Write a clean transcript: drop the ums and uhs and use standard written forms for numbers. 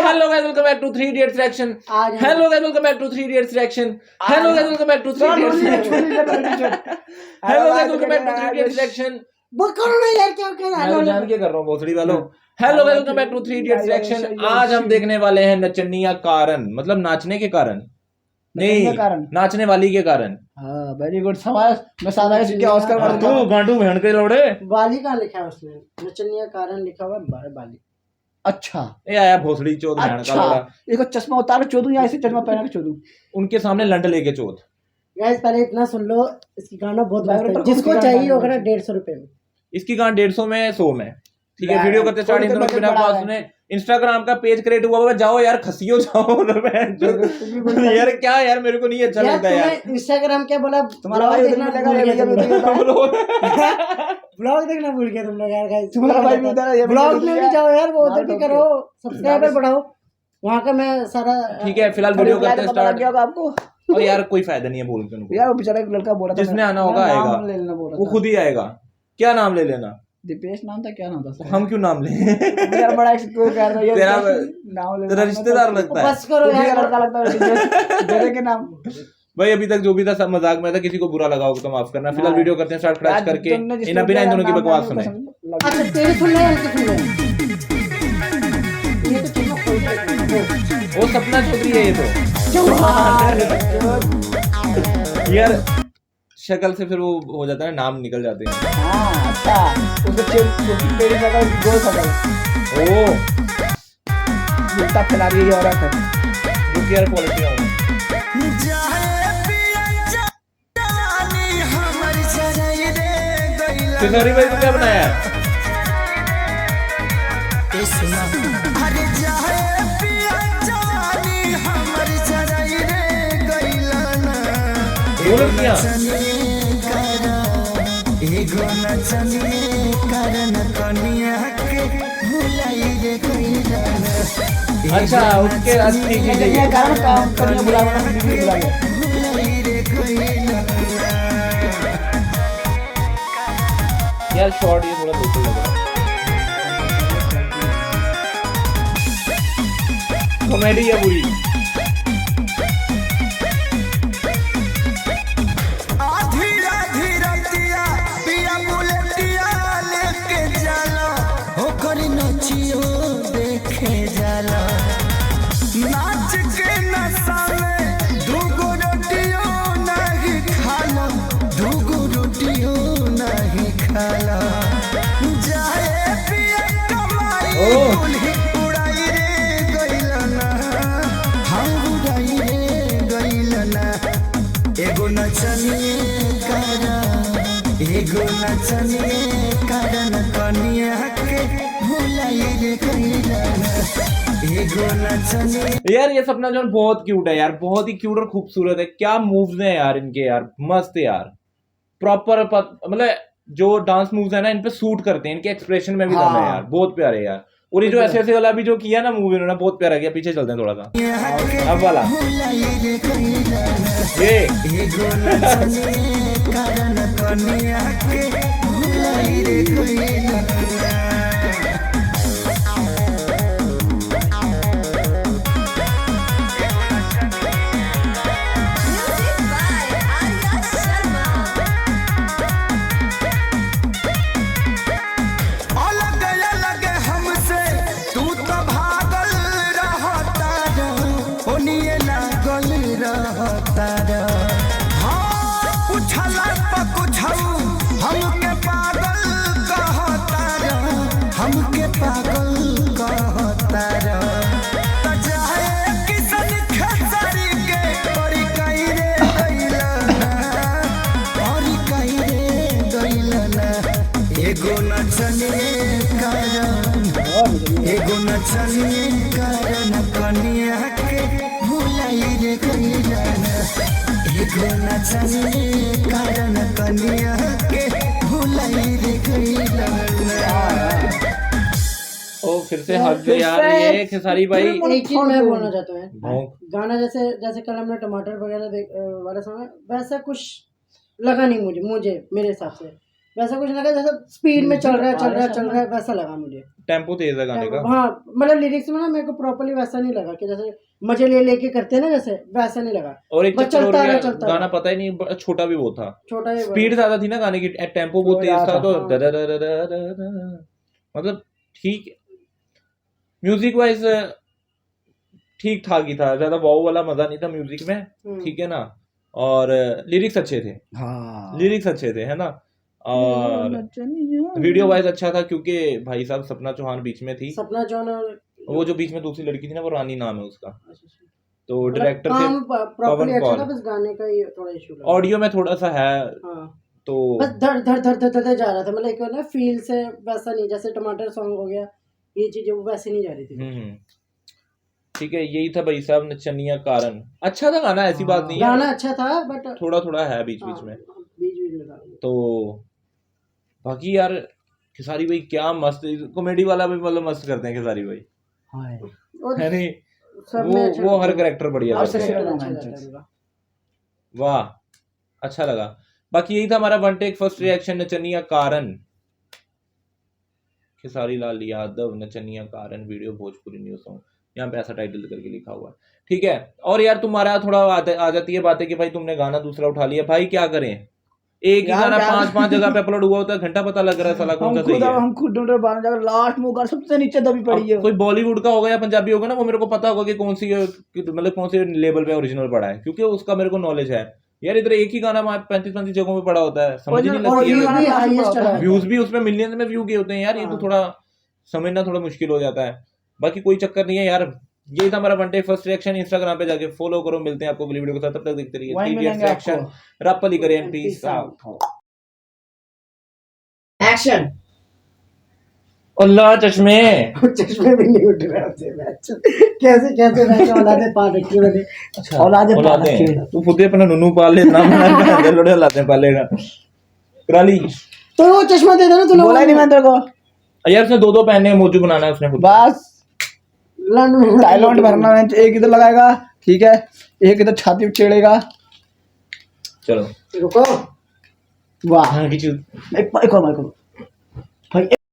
Hello guys welcome back to 3 Idiots reaction. Hello guys welcome back to 3 Idiots reaction. Hello guys welcome back to 3 Idiots reaction. Hello guys welcome back to 3 Idiots reaction. करो ना यार, क्या कर hello जान के कर रहा हूं भोसड़ी वालों। Hello guys welcome back to 3 Idiots reaction. आज हम देखने वाले हैं नचनिया कारण, मतलब नाचने के कारण नहीं, नाचने वाली के कारण। हाँ वेरी गुड समाज। मैं सादा के ऑस्कर मार तू गांडू बहन के लोड़े। बाली का लिखा है उसमें, नचनिया कारण लिखा हुआ है बाली। अच्छा ये आया भोसड़ी चोद बहन का लोड़ा। देखो चश्मा उतार के चोदू या ऐसे चश्मा पहन के चोदू। उनके सामने लंड लेके चोद। गाइस पहले इतना सुन लो, इसकी गाना बहुत मस्त है, जिसको चाहिए होगा ना 150 रुपए में। इसकी गाना 150 में 100 में। ठीक है वीडियो करते स्टार्ट इन दोनों के बिना पास ने इंस्टाग्राम का पेज क्रिएट हुआ है। जाओ यार खसियो जाओ उधर में। यार क्या यार मेरे को नहीं अच्छा लगता यार। इंस्टाग्राम क्या बोला, तुम्हारा भाई देखना ब्लॉग देखना भूल गया तुम लोग यार। गाइस तुम्हारा भाई भी उधर है, ब्लॉग में भी जाओ यार, वो उधर भी करो, सब्सक्राइबर बढ़ाओ वहां का। मैं सारा ठीक है फिलहाल वीडियो करते स्टार्ट। आपको और यार कोई फायदा नहीं है बोल के उनको यार, वो बेचारा एक लड़का बोल रहा था जिसने आना होगा आएगा, वो खुद ही आएगा। क्या नाम ले लेना? दीपेश नाम था, क्या नाम था? हम क्यों नाम ले? यार बड़ा एक्सप्लोर कर रहा है तेरा नाम ले, तेरा रिश्तेदार लगता है। बस करो यार, लड़का लगता है बेटे के नाम। भाई अभी तक जो भी था सब मजाक में था, किसी को बुरा लगा होगा तो माफ करना। फिलहाल वीडियो करते हैं स्टार्ट क्रैश करके। इन बिना इन दोनों की बकवास सुने। अच्छा तेरे सुन ले यार, सुन ले ये तो कितना खोल के वो सपना चौधरी है ये तो। यार शक्ल से फिर वो हो जाता है, नाम निकल जाते हैं। हां अच्छा, उसके तेरी शक्ल गोल शक्ल। ओ उल्टा फैला रही है औरत है। रुक यार क्वालिटी आओ। सॉरी भाई तू क्या बनाया है? अच्छा उसके अच्छी कारण काम करने बुलावा यार शॉर्ट ये थोड़ा लोकल लग रहा है। कॉमेडी है पूरी। नाच के नशा में दूगो रोटियों नहीं खाला, दूगो रोटियों नहीं खाला। जाए पिया कमाई उड़ाई रे गइलना, हम उड़ाई रे गइलना। एगो नचनिए कारण कनिया के भुलाई रे गइलना। यार ये सपना जो बहुत क्यूट है यार, बहुत ही क्यूट और खूबसूरत है। क्या मूव्स हैं यार इनके यार, मस्त है यार। प्रॉपर मतलब जो डांस मूव्स है ना इन पे सूट करते हैं, इनके एक्सप्रेशन में भी दम है यार, बहुत प्यारे यार। और ये जो ऐसे ऐसे वाला भी जो किया ना मूव इन्होंने, बहुत प्यारा किया। पीछे चलते हैं थोड़ा सा अब वाला ये हमके पागल कहता रहा चाहे किसन खेसारी के परी कहीं रे गइलना, परी कहीं रे गइलना। एगो नचनिए कारण कनिया के भुलाई रे गइलना। एगो नचनिए कारण कनिया के भुलाई रे गइलना। ओ फिर से हक जो यार ये खेसारी भाई। एक चीज मैं बोलना चाहता हूँ, गाना जैसे कल हमने टमाटर वगैरह वाला समय, वैसा कुछ लगा नहीं मुझे मेरे हिसाब से वैसा कुछ लगा, जैसा स्पीड में चल रहा है वैसा लगा मुझे। टेम्पो तेज है गाने का। हाँ मतलब लिरिक्स में ना मेरे को प्रॉपर्ली वैसा नहीं लगा कि जैसे मजे ले लेके करते हैं ना, जैसे वैसा नहीं लगा। और एक बस चक्कर और चलता क्या, रहा, चलता गाना रहा। पता ही नहीं, छोटा भी वो था, छोटा ही स्पीड ज्यादा थी ना गाने की, टेम्पो बहुत तेज था तो हाँ। मतलब ठीक, म्यूजिक वाइज ठीक ठाक ही था, ज्यादा वाव वाला मजा नहीं था म्यूजिक में, ठीक है ना। और लिरिक्स अच्छे थे, हाँ लिरिक्स अच्छे थे, है ना। और वीडियो वाइज अच्छा था क्योंकि भाई साहब सपना चौहान बीच में थी, सपना चौहान और वो जो बीच में दूसरी लड़की थी ना वो रानी नाम है उसका, तो मतलब डायरेक्टर थे काम प्रॉपर्ली पवन अच्छा कौल। था, बस गाने का ही थोड़ा इशू लगा। ऑडियो में थोड़ा सा है हाँ तो बस धड़ धड़ धड़ धड़ धड़ जा रहा था, मतलब एक ना फील से वैसा नहीं, जैसे टमाटर सॉन्ग हो गया, ये चीजें वो वैसे नहीं जा रही थी। ठीक है, यही था भाई साहब नचनिया कारण। अच्छा था गाना, ऐसी बात नहीं है, गाना अच्छा था बट थोड़ा थोड़ा है बीच बीच में। बीच में था। तो बाकी यार खेसारी भाई क्या मस्त, कॉमेडी वाला भी मतलब मस्त करते हैं खेसारी भाई, और है नहीं, सब में अच्छा वो हर लगता है। कैरेक्टर बढ़िया हर करते हैं। character अच्छा लगता है उनका। वाह अच्छा लगा। बाकी यही था हमारा वन टेक फर्स्ट रिएक्शन नचनिया कारण, खेसारी लाल यादव नचनिया कारण वीडियो भोजपुरी न्यूज सॉन्ग, यहाँ पे ऐसा टाइटल करके लिखा हुआ है, ठीक है। और यार तुम्हारा थोड़ा आ जाती है बातें कि भाई तुमने गाना दूसरा उठा लिया, भाई क्या करें, एक ही गाना 5-5 जगह पे अपलोड हुआ होता है, घंटा पता लग रहा है साला कौन सा सही है। हम खुद ढूंढ रहे बारह जगह, लास्ट में गाना सबसे नीचे दबी पड़ी है। अब कोई बॉलीवुड का होगा या पंजाबी होगा ना, वो मेरे को पता होगा कि कौन सी मतलब कौन सी लेवल पे ओरिजिनल पड़ा है, क्योंकि उसका मेरे को नॉलेज है। यार इधर एक ही गाना 35-35 जगहों पे पड़ा होता है, समझ ही नहीं और लगती ये है। भी हाईएस्ट चला है। व्यूज भी उसमें मिलियंस में व्यू गए होते हैं यार, ये तो हाँ। थोड़ा समझना थोड़ा मुश्किल हो जाता है। बाकी कोई चक्कर नहीं है यार, यही था हमारा one take first reaction. Instagram पे जाके फॉलो करो, मिलते हैं आपको अगली वीडियो के साथ, तब तक देखते रहिए वहीं 3 मिलेंगे रिएक्शन। आपको। रब अली करें, पीस आउट। एक्शन। अल्लाह चश्मे चश्मे भी नहीं उठ रहे हमसे मैच। कैसे कैसे मैच औलादे पाल रखी मैंने। औलादे पाल औलादे रखी। तू खुद ही अपना नूनू पाल ले, नाम ना लोड़े औलादे पालेगा करा ली। तो वो चश्मा दे देना तूने, बोला ही नहीं मैं तेरे को। यार उसने दो पहने, मोजू बनाना है उसने खुद। बस लंड डायलॉग भरना है, एक इधर लगाएगा ठीक है, एक इधर छाती पे छेड़ेगा। चलो रुको। वाह हाँ की चीज एक और